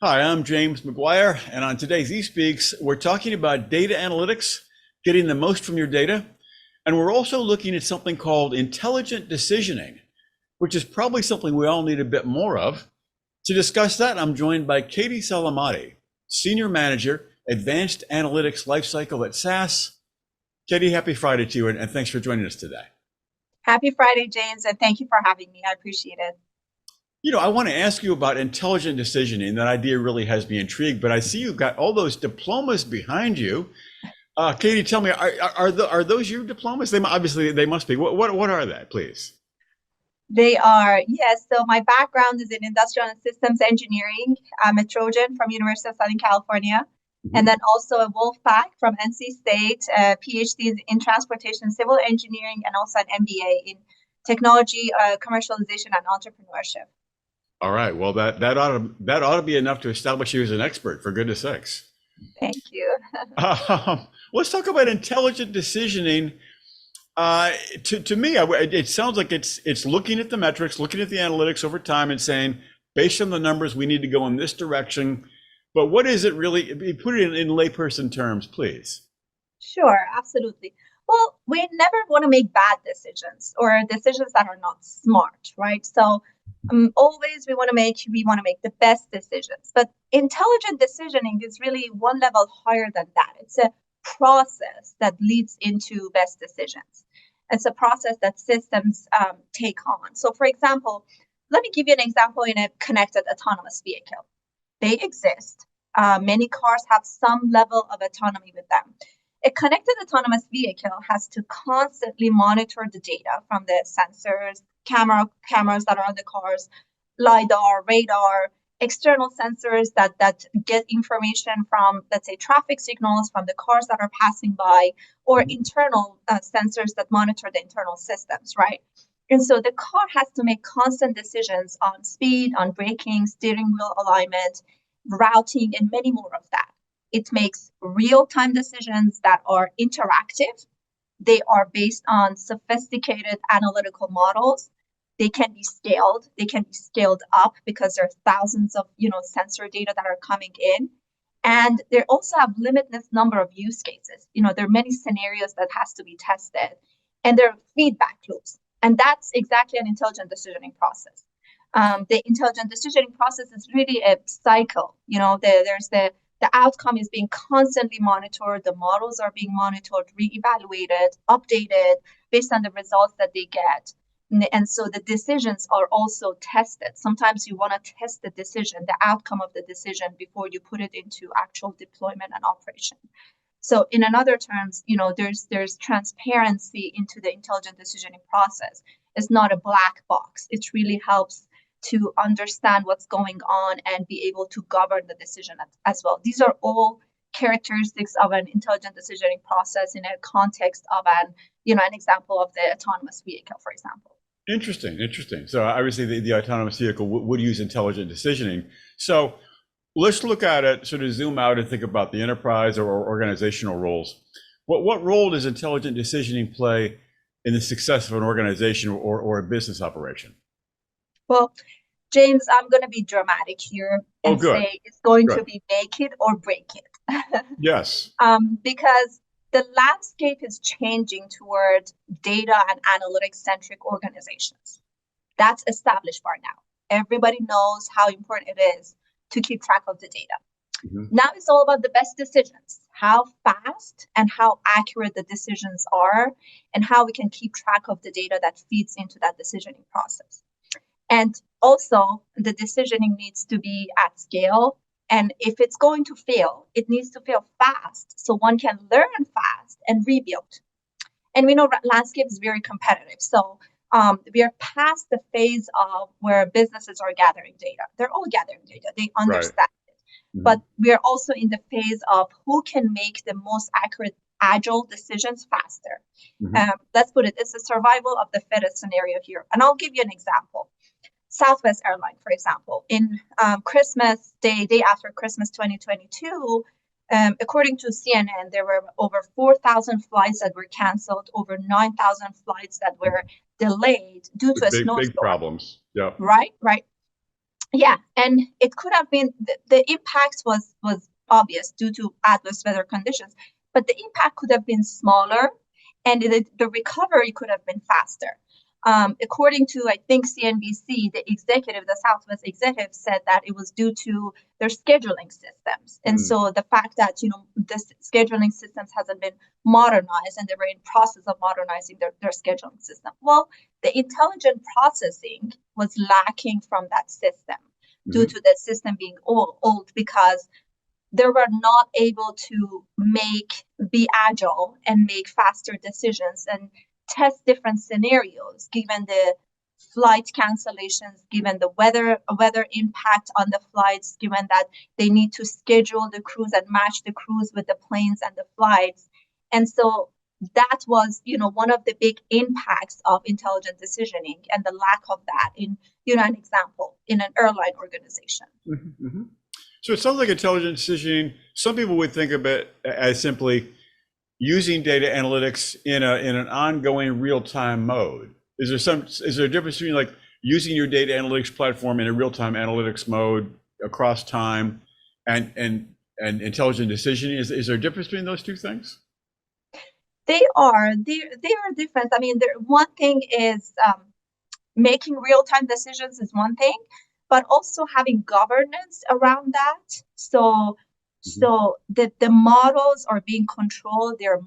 Hi, I'm James McGuire, and on today's eSpeaks, we're talking about data analytics, getting the most from your data, and we're also looking at something called intelligent decisioning, which is probably something we all need a bit more of. To discuss that, I'm joined by Katy Salamati, Senior Manager, Advanced Analytics Lifecycle at SAS. Katy, happy Friday to you, and thanks for joining us today. Happy Friday, James, and thank you for having me. I appreciate it. I want to ask you about intelligent decisioning. That idea really has me intrigued, but I see you've got all those diplomas behind you. Katy, tell me, are those your diplomas? Obviously they must be. What are they, please? They are, yes. So my background is in industrial and systems engineering. I'm a Trojan from University of Southern California, and then also a Wolfpack from NC State, PhD in transportation and civil engineering, and also an MBA in technology, commercialization, and entrepreneurship. All right. Well, that ought to be enough to establish you as an expert, for goodness sakes. Thank you. Let's talk about intelligent decisioning. To me, it sounds like it's looking at the metrics, looking at the analytics over time, and saying, based on the numbers, we need to go in this direction. But what is it really? Put it in layperson terms, please. Sure, absolutely. Well, we never want to make bad decisions or decisions that are not smart, right? So always we want to make the best decisions. But intelligent decisioning is really one level higher than that. It's a process that leads into best decisions. It's a process that systems take on. So, for example, let me give you an example in a connected autonomous vehicle. They exist. Many cars have some level of autonomy with them. A connected autonomous vehicle has to constantly monitor the data from the sensors, cameras that are on the cars, LiDAR, radar, external sensors that get information from, let's say, traffic signals from the cars that are passing by, or internal sensors that monitor the internal systems, right? And so the car has to make constant decisions on speed, on braking, steering wheel alignment, routing, and many more of that. It makes real-time decisions that are interactive. They are based on sophisticated analytical models. They can be scaled. They can be scaled up because there are thousands of sensor data that are coming in. And they also have limitless number of use cases. There are many scenarios that has to be tested, and there are feedback loops. And that's exactly an intelligent decisioning process. The intelligent decisioning process is really a cycle. There's the outcome is being constantly monitored. The models are being monitored, reevaluated, updated based on the results that they get. And so the decisions are also tested. Sometimes you want to test the decision, the outcome of the decision, before you put it into actual deployment and operation. So in another terms, there's transparency into the intelligent decisioning process. It's not a black box. It really helps to understand what's going on and be able to govern the decision as well. These are all characteristics of an intelligent decisioning process in a context of an example of the autonomous vehicle, for example. Interesting. So obviously the autonomous vehicle would use intelligent decisioning. So let's look at it, sort of zoom out and think about the enterprise or organizational roles. What role does intelligent decisioning play in the success of an organization or a business operation? Well, James, I'm going to be dramatic here and say it's going to be make it or break it. Yes. Because the landscape is changing toward data and analytics-centric organizations. That's established by now. Everybody knows how important it is to keep track of the data. Now it's all about the best decisions, how fast and how accurate the decisions are, and how we can keep track of the data that feeds into that decisioning process. And also, the decisioning needs to be at scale. And if it's going to fail, it needs to fail fast so one can learn fast and rebuild. And we know landscape is very competitive. So we are past the phase of where businesses are gathering data. They're all gathering data. They understand it. But we are also in the phase of who can make the most accurate, agile decisions faster. Let's put it, it's a survival of the fittest scenario here. And I'll give you an example. Southwest Airlines, for example, in Christmas day after Christmas 2022, according to CNN, there were over 4,000 flights that were canceled, over 9,000 flights that were delayed due to a snowstorm. Big problems. Yeah. Right. Yeah, and it could have been the impact was obvious due to adverse weather conditions, but the impact could have been smaller, and the recovery could have been faster. According to, I think, CNBC, the Southwest executive said that it was due to their scheduling systems. And so the fact that, the scheduling systems hasn't been modernized, and they were in process of modernizing their scheduling system. Well, the intelligent processing was lacking from that system due to the system being old, because they were not able to be agile and make faster decisions and test different scenarios given the flight cancellations, given the weather impact on the flights, given that they need to schedule the crews and match the crews with the planes and the flights. And so that was, one of the big impacts of intelligent decisioning, and the lack of that in, an example in an airline organization. So it sounds like intelligent decisioning. Some people would think of it as simply using data analytics in an ongoing real-time mode. Is there a difference between like using your data analytics platform in a real-time analytics mode across time and intelligent decisioning? Is there a difference between those two things? They are different. I mean, one thing is making real-time decisions is one thing, but also having governance around that. So the models are being controlled, they're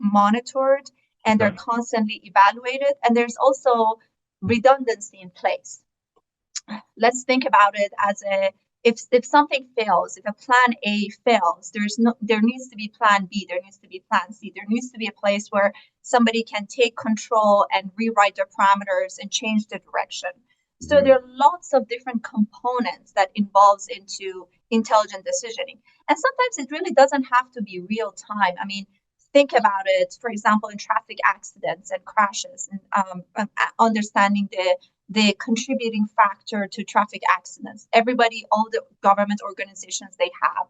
monitored, and they're constantly evaluated, and there's also redundancy in place. Let's think about it as if something fails, if a plan A fails, there needs to be plan B, there needs to be plan C, there needs to be a place where somebody can take control and rewrite their parameters and change the direction. So there are lots of different components that involves into intelligent decisioning. And sometimes it really doesn't have to be real time. I mean, think about it, for example, in traffic accidents and crashes, and understanding the contributing factor to traffic accidents. All the government organizations, they have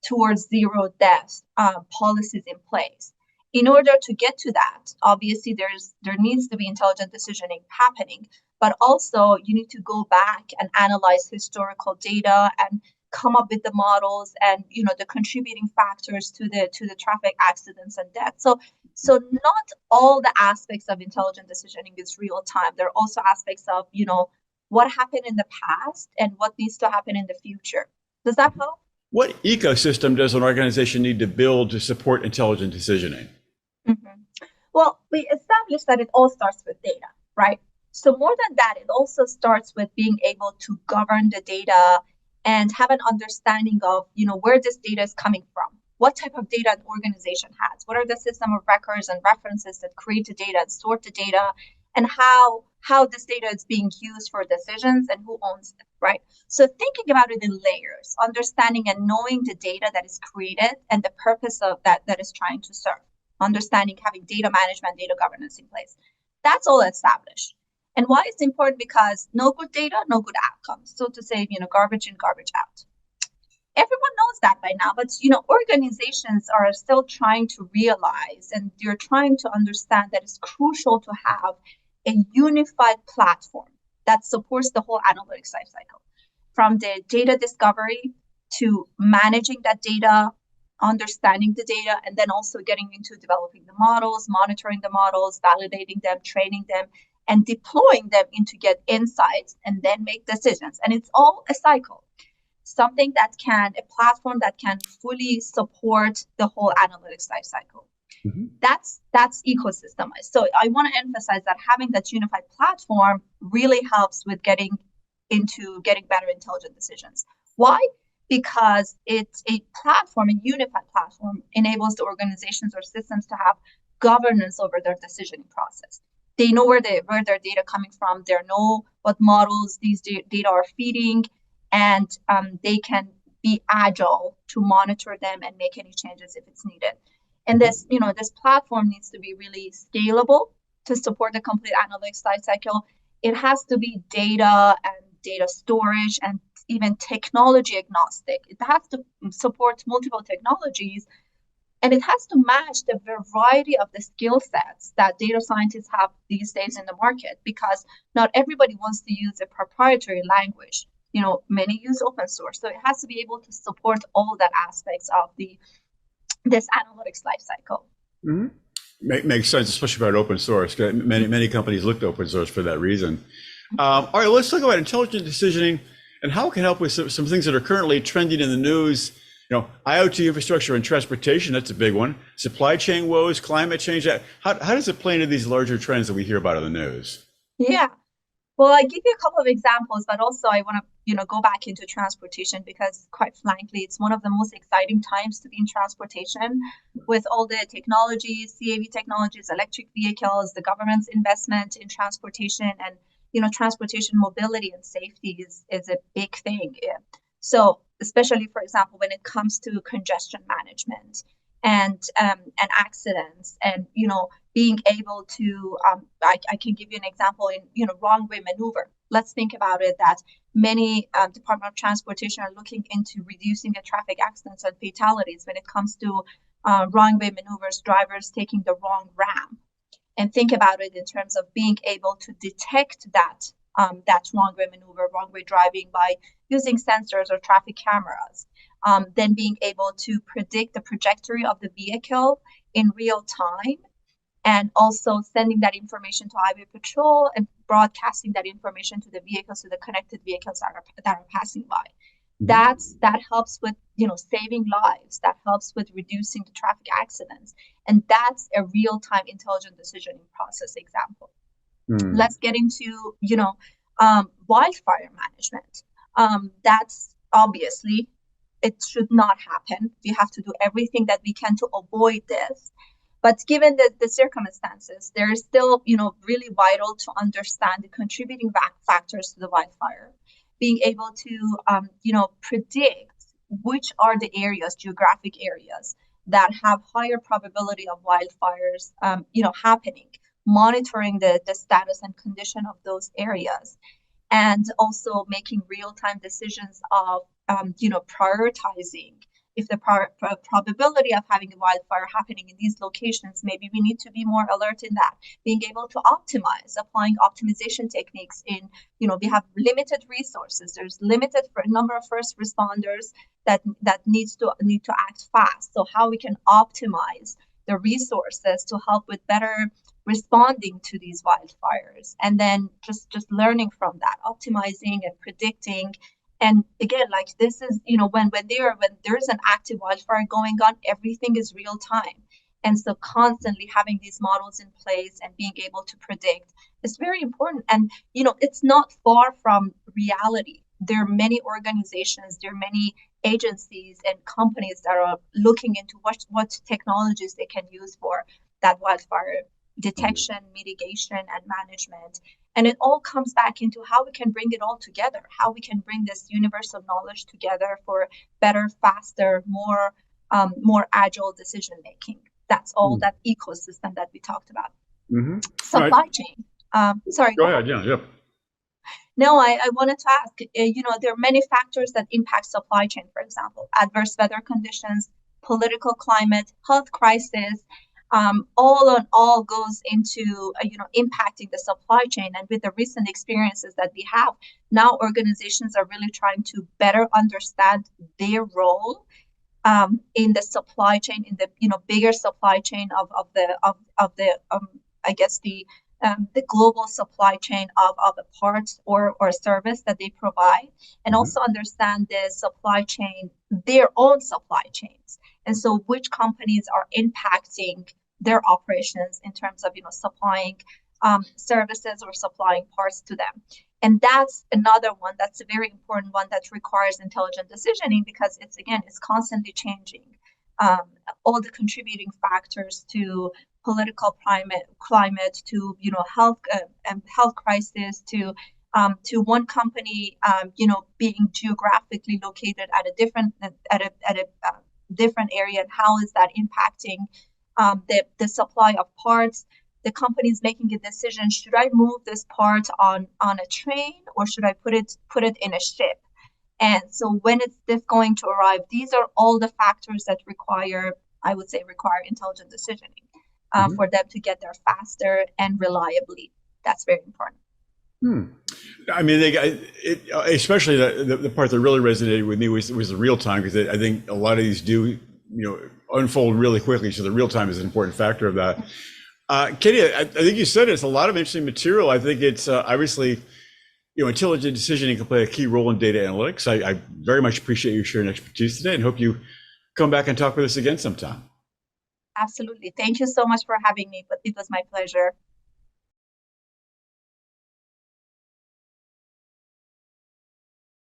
towards zero deaths policies in place. In order to get to that, obviously there needs to be intelligent decisioning happening, but also you need to go back and analyze historical data and come up with the models and the contributing factors to the traffic accidents and deaths. So not all the aspects of intelligent decisioning is real time. There are also aspects of what happened in the past and what needs to happen in the future. Does that help? What ecosystem does an organization need to build to support intelligent decisioning? Well, we established that it all starts with data, right? So more than that, it also starts with being able to govern the data and have an understanding of, where this data is coming from, what type of data an organization has, what are the system of records and references that create the data and sort the data, and how this data is being used for decisions and who owns it, right? So thinking about it in layers, understanding and knowing the data that is created and the purpose of that is trying to serve, understanding, having data management, data governance in place. That's all established. And why it's important? Because no good data, no good outcomes. So to say, garbage in, garbage out. Everyone knows that by now, but organizations are still trying to realize, and they're trying to understand that it's crucial to have a unified platform that supports the whole analytics lifecycle, from the data discovery to managing that data, understanding the data, and then also getting into developing the models, monitoring the models, validating them, training them, and deploying them into get insights and then make decisions. And it's all a cycle. A platform that can fully support the whole analytics lifecycle. That's ecosystemized. So I want to emphasize that having that unified platform really helps with getting better intelligent decisions. Why? Because it's a unified platform enables the organizations or systems to have governance over their decisioning process. They know where their data coming from. They know what models these data are feeding, and they can be agile to monitor them and make any changes if it's needed. And this platform needs to be really scalable to support the complete analytics lifecycle. It has to be data and data storage and even technology agnostic. It has to support multiple technologies, and it has to match the variety of the skill sets that data scientists have these days in the market, because not everybody wants to use a proprietary language. many use open source. So it has to be able to support all that aspects of this analytics lifecycle. Mm-hmm. Makes sense, especially about open source. Many companies look to open source for that reason. All right, let's talk about intelligent decisioning and how it can help with some things that are currently trending in the news. IoT infrastructure and transportation, that's a big one. Supply chain woes, climate change. How does it play into these larger trends that we hear about in the news? Yeah. Well, I give you a couple of examples, but also I want to, go back into transportation because, quite frankly, it's one of the most exciting times to be in transportation with all the technologies, CAV technologies, electric vehicles, the government's investment in transportation, and transportation mobility and safety is a big thing. So, especially, for example, when it comes to congestion management and accidents, and being able to, I can give you an example in, wrong way maneuver. Let's think about it that many Department of Transportation are looking into reducing the traffic accidents and fatalities when it comes to wrong way maneuvers, drivers taking the wrong ramp. And think about it in terms of being able to detect that wrong way maneuver, wrong way driving by using sensors or traffic cameras. Then being able to predict the trajectory of the vehicle in real time, and also sending that information to highway patrol and broadcasting that information to the vehicles, to the connected vehicles that are passing by. That helps with saving lives. That helps with reducing the traffic accidents, and that's a real-time intelligent decisioning process example. Let's get into wildfire management. That's obviously, it should not happen. We have to do everything that we can to avoid this. But given the circumstances, there is still, really vital to understand the contributing factors to the wildfire, being able to, predict which are the areas, geographic areas, that have higher probability of wildfires, happening, monitoring the status and condition of those areas, and also making real-time decisions of, prioritizing. If the probability of having a wildfire happening in these locations, maybe we need to be more alert in that. Being able to optimize, applying optimization techniques in, we have limited resources. There's limited number of first responders that need to act fast. So how we can optimize the resources to help with better responding to these wildfires, and then just learning from that, optimizing and predicting. And again, like this is, when there's an active wildfire going on, everything is real time. And so constantly having these models in place and being able to predict is very important. And, it's not far from reality. There are many organizations, there are many agencies and companies that are looking into what technologies they can use for that wildfire detection, mitigation, and management. And it all comes back into how we can bring it all together, how we can bring this universal knowledge together for better, faster, more agile decision making. That's all that ecosystem that we talked about. Supply chain. Sorry. Go ahead. Yeah. No, I wanted to ask, there are many factors that impact supply chain, for example, adverse weather conditions, political climate, health crisis, all goes into, impacting the supply chain. And with the recent experiences that we have, now organizations are really trying to better understand their role in the supply chain, in the, bigger supply chain of the I guess the global supply chain of a part or a service that they provide, and also understand the supply chain, their own supply chains. And so which companies are impacting their operations in terms of, supplying services or supplying parts to them. And that's another one that's a very important one that requires intelligent decisioning, because it's constantly changing. All the contributing factors to political climate, to health crisis, to one company being geographically located at a different area, and how is that impacting the supply of parts. The company is making a decision: should I move this part on a train, or should I put it in a ship? And so when is this going to arrive? These are all the factors that require intelligent decisioning for them to get there faster and reliably. That's very important. Hmm. I mean, especially the part that really resonated with me was the real time, because I think a lot of these do, unfold really quickly. So the real time is an important factor of that. Katie, I think you said it's a lot of interesting material. I think it's obviously, intelligent decisioning can play a key role in data analytics. I very much appreciate you sharing expertise today, and hope you come back and talk with us again sometime. Absolutely. Thank you so much for having me, but it was my pleasure.